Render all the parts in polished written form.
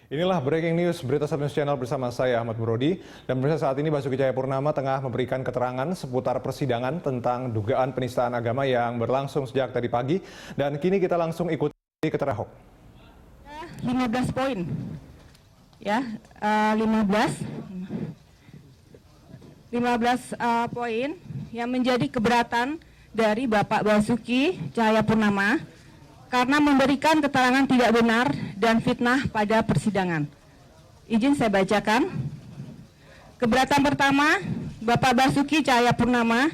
Inilah breaking news Berita Satu News Channel bersama saya Ahmad Brody. Dan pemirsa, saat ini Basuki Cahayapurnama tengah memberikan keterangan seputar persidangan tentang dugaan penistaan agama yang berlangsung sejak tadi pagi. Dan kini kita langsung ikuti keterangan. 15 poin. Ya, 15 poin yang menjadi keberatan dari Bapak Basuki Cahayapurnama karena memberikan keterangan tidak benar dan fitnah pada persidangan. Izin saya bacakan. Keberatan pertama, Bapak Basuki Cahayapurnama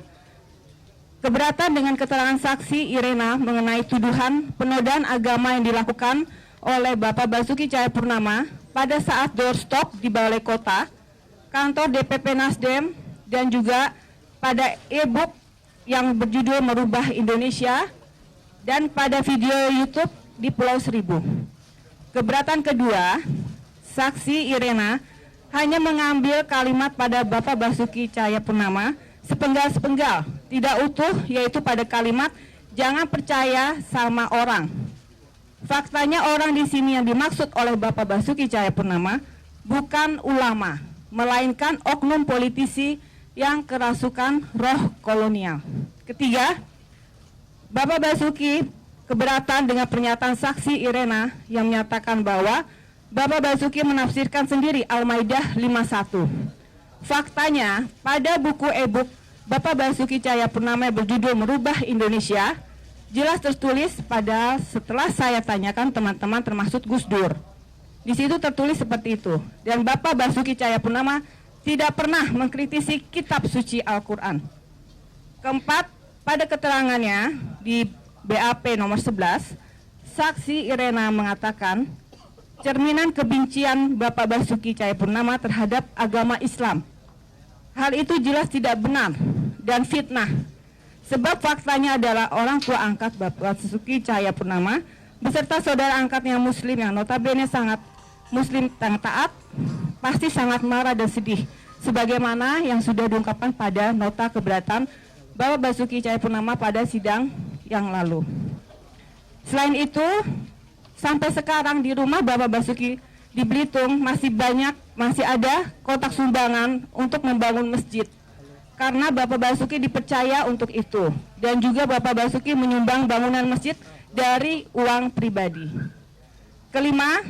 keberatan dengan keterangan saksi Irena mengenai tuduhan penodaan agama yang dilakukan oleh Bapak Basuki Cahayapurnama pada saat doorstop di Balai Kota, kantor DPP Nasdem, dan juga pada e-book yang berjudul Merubah Indonesia, dan pada video YouTube di Pulau Seribu. Keberatan kedua, saksi Irena hanya mengambil kalimat pada Bapak Basuki Cahayapurnama sepenggal-sepenggal, tidak utuh, yaitu pada kalimat jangan percaya sama orang. Faktanya orang di sini yang dimaksud oleh Bapak Basuki Cahayapurnama bukan ulama, melainkan oknum politisi yang kerasukan roh kolonial. Ketiga, Bapak Basuki keberatan dengan pernyataan saksi Irena yang menyatakan bahwa Bapak Basuki menafsirkan sendiri Al-Maidah 51. Faktanya, pada buku e-book Bapak Basuki Cahayapurnama berjudul Merubah Indonesia, jelas tertulis pada setelah saya tanyakan teman-teman termasuk Gus Dur. Di situ tertulis seperti itu. Dan Bapak Basuki Cahayapurnama tidak pernah mengkritisi kitab suci Al-Quran. Keempat, pada keterangannya di BAP nomor 11, saksi Irena mengatakan cerminan kebencian Bapak Basuki Cahayapurnama terhadap agama Islam. Hal itu jelas tidak benar dan fitnah. Sebab faktanya adalah orang tua angkat Bapak Basuki Cahayapurnama beserta saudara angkatnya Muslim yang notabene sangat Muslim yang taat, pasti sangat marah dan sedih, sebagaimana yang sudah diungkapkan pada nota keberatan Bapak Basuki Cahayapurnama pada sidang yang lalu. Selain itu, sampai sekarang di rumah Bapak Basuki di Belitung masih ada kotak sumbangan untuk membangun masjid. Karena Bapak Basuki dipercaya untuk itu. Dan juga Bapak Basuki menyumbang bangunan masjid dari uang pribadi. Kelima,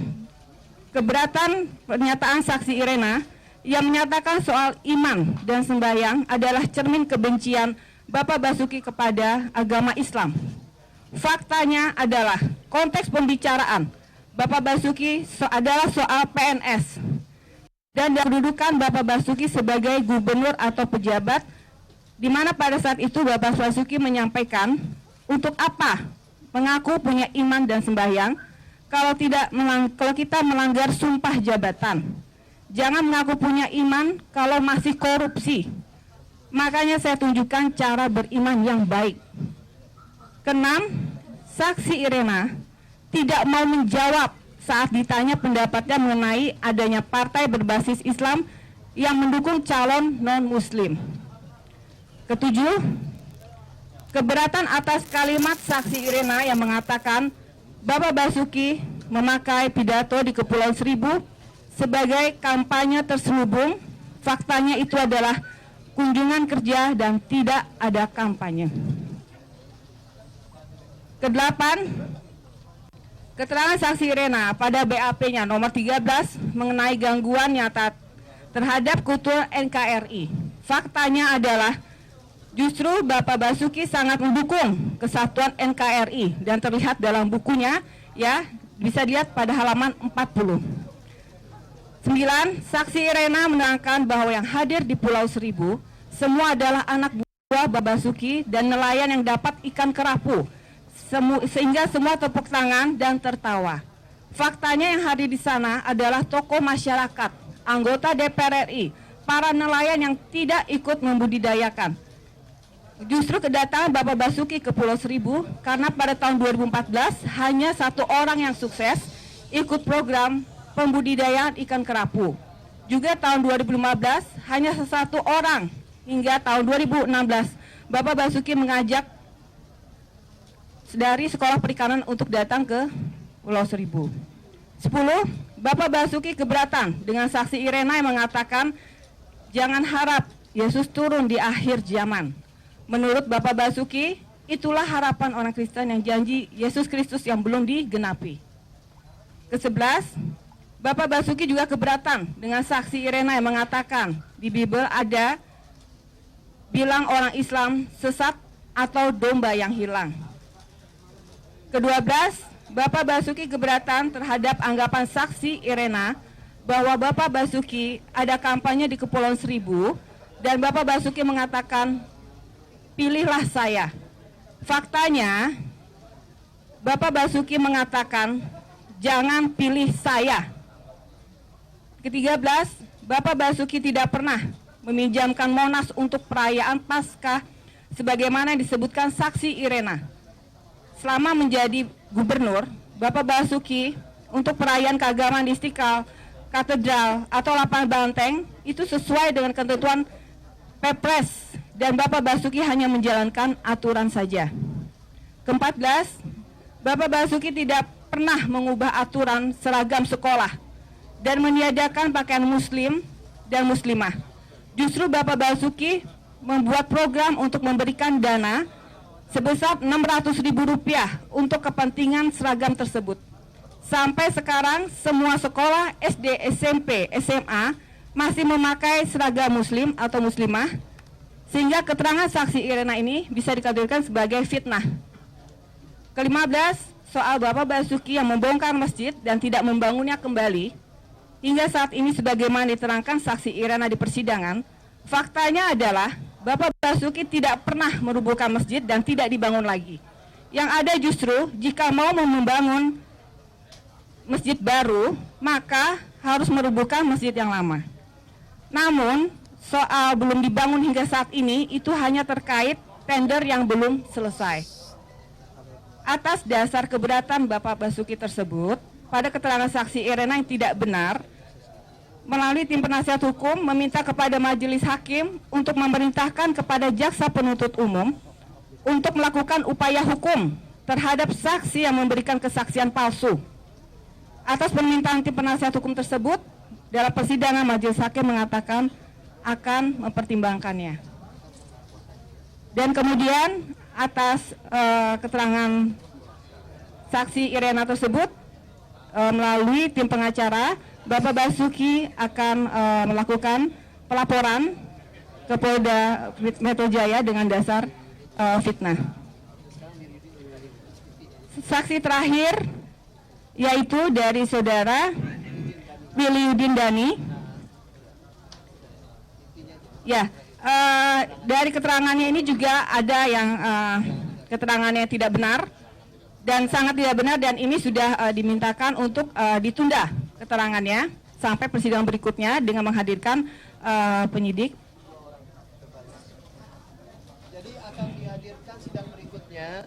keberatan pernyataan saksi Irena yang menyatakan soal iman dan sembahyang adalah cermin kebencian Bapak Basuki kepada agama Islam. Faktanya adalah konteks pembicaraan Bapak Basuki adalah soal PNS dan kedudukan Bapak Basuki sebagai gubernur atau pejabat, di mana pada saat itu Bapak Basuki menyampaikan untuk apa mengaku punya iman dan sembahyang kalau kita melanggar sumpah jabatan. Jangan mengaku punya iman kalau masih korupsi. Makanya saya tunjukkan cara beriman yang baik. Keenam, saksi Irena tidak mau menjawab saat ditanya pendapatnya mengenai adanya partai berbasis Islam yang mendukung calon non-Muslim. Ketujuh, keberatan atas kalimat saksi Irena yang mengatakan Bapak Basuki memakai pidato di Kepulauan Seribu sebagai kampanye terselubung. Faktanya itu adalah kunjungan kerja dan tidak ada kampanye. Kedelapan, keterangan saksi Irena pada BAP-nya nomor 13 mengenai gangguan nyata terhadap kultur NKRI. Faktanya adalah justru Bapak Basuki sangat mendukung kesatuan NKRI dan terlihat dalam bukunya, ya, bisa dilihat pada halaman 40. 9. Saksi Irena menerangkan bahwa yang hadir di Pulau Seribu semua adalah anak buah Bapak Basuki dan nelayan yang dapat ikan kerapu, sehingga semua tepuk tangan dan tertawa. Faktanya yang hadir di sana adalah tokoh masyarakat, anggota DPR RI, para nelayan yang tidak ikut membudidayakan. Justru kedatangan Bapak Basuki ke Pulau Seribu karena pada tahun 2014 hanya satu orang yang sukses ikut program pembudidayaan ikan kerapu. Juga tahun 2015 hanya satu orang, hingga tahun 2016 Bapak Basuki mengajak dari Sekolah Perikanan untuk datang ke Pulau Seribu. 10. Bapak Basuki keberatan dengan saksi Irena yang mengatakan jangan harap Yesus turun di akhir zaman. Menurut Bapak Basuki, itulah harapan orang Kristen yang janji Yesus Kristus yang belum digenapi. Ke-11, Bapak Basuki juga keberatan dengan saksi Irena yang mengatakan di Bible ada bilang orang Islam sesat atau domba yang hilang. Ke-12, Bapak Basuki keberatan terhadap anggapan saksi Irena bahwa Bapak Basuki ada kampanye di Kepulauan Seribu dan Bapak Basuki mengatakan, pilihlah saya. Faktanya, Bapak Basuki mengatakan, jangan pilih saya. Ke-13, Bapak Basuki tidak pernah meminjamkan Monas untuk perayaan Paskah sebagaimana yang disebutkan saksi Irena. Selama menjadi gubernur, Bapak Basuki untuk perayaan keagamaan di Istiqlal, katedral, atau lapangan banteng itu sesuai dengan ketentuan Perpres dan Bapak Basuki hanya menjalankan aturan saja. Ke-14, Bapak Basuki tidak pernah mengubah aturan seragam sekolah dan meniadakan pakaian muslim dan muslimah. Justru Bapak Basuki membuat program untuk memberikan dana sebesar Rp600.000 untuk kepentingan seragam tersebut. Sampai sekarang semua sekolah SD, SMP, SMA masih memakai seragam muslim atau muslimah, sehingga keterangan saksi Irena ini bisa dikategorikan sebagai fitnah. Ke-15, soal Bapak Basuki yang membongkar masjid dan tidak membangunnya kembali, hingga saat ini sebagaimana diterangkan saksi Irena di persidangan, faktanya adalah Bapak Basuki tidak pernah merubuhkan masjid dan tidak dibangun lagi. Yang ada justru jika mau membangun masjid baru, maka harus merubuhkan masjid yang lama. Namun, soal belum dibangun hingga saat ini itu hanya terkait tender yang belum selesai. Atas dasar keberatan Bapak Basuki tersebut, pada keterangan saksi Irena yang tidak benar, melalui tim penasihat hukum meminta kepada majelis hakim untuk memerintahkan kepada jaksa penuntut umum untuk melakukan upaya hukum terhadap saksi yang memberikan kesaksian palsu. Atas permintaan tim penasihat hukum tersebut, dalam persidangan majelis hakim mengatakan akan mempertimbangkannya. Dan kemudian atas keterangan saksi Irena tersebut, melalui tim pengacara, Bapak Basuki akan melakukan pelaporan ke Polda Metro Jaya dengan dasar fitnah. Saksi terakhir yaitu dari saudara Wiliudin Dhani. Ya, dari keterangannya ini juga ada yang keterangannya tidak benar dan sangat tidak benar, dan ini sudah dimintakan untuk ditunda keterangannya sampai persidangan berikutnya dengan menghadirkan penyidik. Jadi akan dihadirkan sidang berikutnya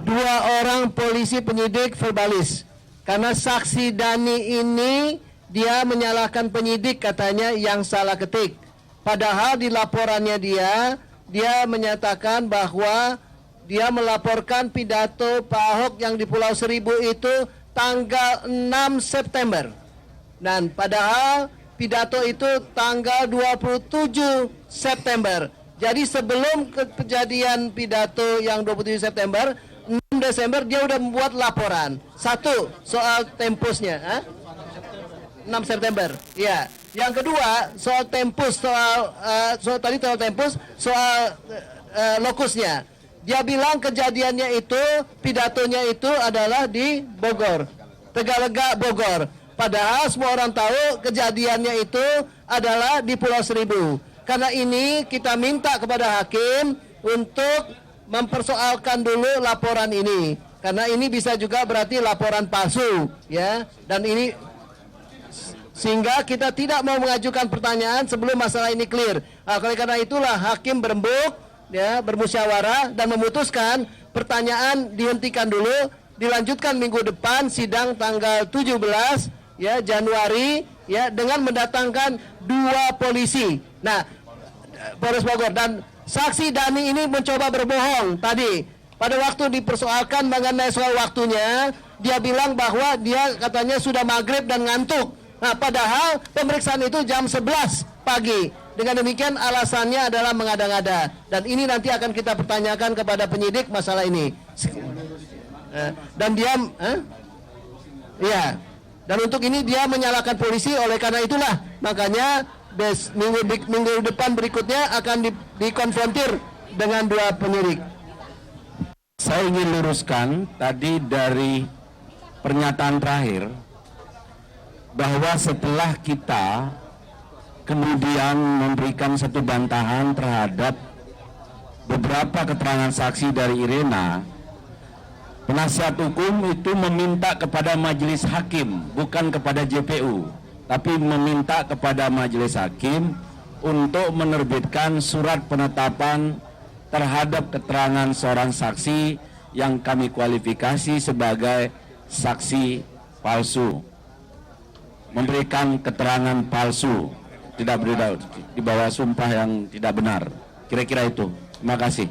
2 orang polisi penyidik verbalis. Karena saksi Dhani ini dia menyalahkan penyidik katanya yang salah ketik. Padahal di laporannya dia menyatakan bahwa dia melaporkan pidato Pak Ahok yang di Pulau Seribu itu tanggal 6 September. Dan padahal pidato itu tanggal 27 September. Jadi sebelum kejadian pidato yang 27 September, 6 Desember dia udah membuat laporan. Satu, soal tempusnya. 6 September. Ya. Yang kedua, soal tempus, tadi soal tempus, soal lokusnya. Dia bilang kejadiannya itu, pidatonya itu adalah di Bogor. Tegalega, Bogor. Padahal semua orang tahu kejadiannya itu adalah di Pulau Seribu. Karena ini kita minta kepada hakim untuk mempersoalkan dulu laporan ini. Karena ini bisa juga berarti laporan palsu, ya. Dan ini sehingga kita tidak mau mengajukan pertanyaan sebelum masalah ini clear. Nah, karena itulah hakim berembuk, ya, bermusyawarah dan memutuskan pertanyaan dihentikan dulu, dilanjutkan minggu depan sidang tanggal 17 ya Januari ya dengan mendatangkan 2 polisi. Nah, Polres Bogor dan saksi Dhani ini mencoba berbohong tadi pada waktu dipersoalkan mengenai soal waktunya. dia bilang bahwa dia katanya sudah maghrib dan ngantuk. Nah, padahal pemeriksaan itu jam 11 pagi. Dengan demikian alasannya adalah mengada-ngada. Dan ini nanti akan kita pertanyakan kepada penyidik masalah ini. Dan dia, iya. Dan untuk ini dia menyalahkan polisi, oleh karena itulah makanya minggu depan berikutnya akan dikonfrontir dengan 2 penyidik. Saya ingin luruskan tadi dari pernyataan terakhir bahwa setelah kita kemudian memberikan satu bantahan terhadap beberapa keterangan saksi dari Irena, penasihat hukum itu meminta kepada majelis hakim, bukan kepada JPU, tapi meminta kepada majelis hakim untuk menerbitkan surat penetapan terhadap keterangan seorang saksi yang kami kualifikasi sebagai saksi palsu, memberikan keterangan palsu, tidak di bawah sumpah yang tidak benar. Kira-kira itu. Terima kasih.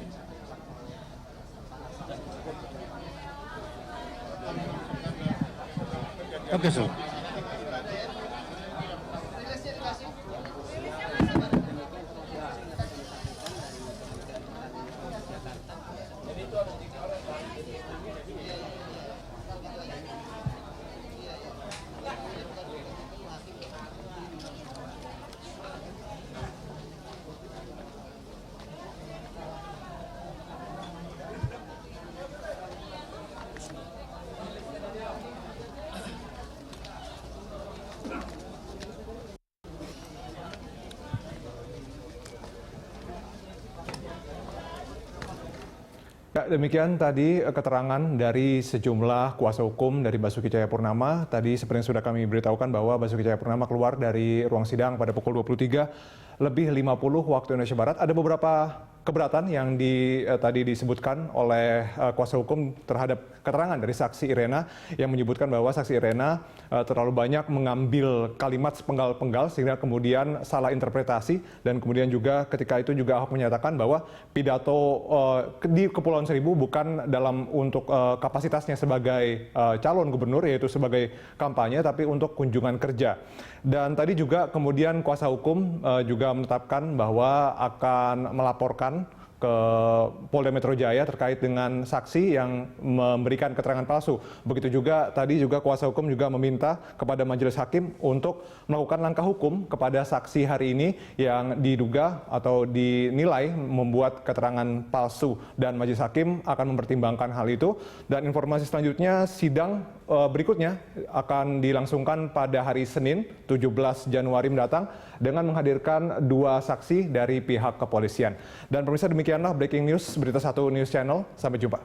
Oke, so. Ya, demikian tadi keterangan dari sejumlah kuasa hukum dari Basuki Cahayapurnama. Tadi seperti yang sudah kami beritahukan bahwa Basuki Cahayapurnama keluar dari ruang sidang pada pukul 23.50 waktu Indonesia Barat. Ada beberapa keberatan yang tadi disebutkan oleh kuasa hukum terhadap keterangan dari saksi Irena yang menyebutkan bahwa saksi Irena terlalu banyak mengambil kalimat sepenggal-penggal sehingga kemudian salah interpretasi, dan kemudian juga ketika itu juga Ahok menyatakan bahwa pidato di Kepulauan Seribu bukan dalam untuk kapasitasnya sebagai calon gubernur, yaitu sebagai kampanye, tapi untuk kunjungan kerja. Dan tadi juga kemudian kuasa hukum juga menetapkan bahwa akan melaporkan ke Polda Metro Jaya terkait dengan saksi yang memberikan keterangan palsu. Begitu juga tadi juga kuasa hukum juga meminta kepada majelis hakim untuk melakukan langkah hukum kepada saksi hari ini yang diduga atau dinilai membuat keterangan palsu, dan majelis hakim akan mempertimbangkan hal itu. Dan informasi selanjutnya, sidang berikutnya akan dilangsungkan pada hari Senin 17 Januari mendatang dengan menghadirkan 2 saksi dari pihak kepolisian. Dan pemirsa, demikianlah Breaking News Berita 1 News Channel. Sampai jumpa.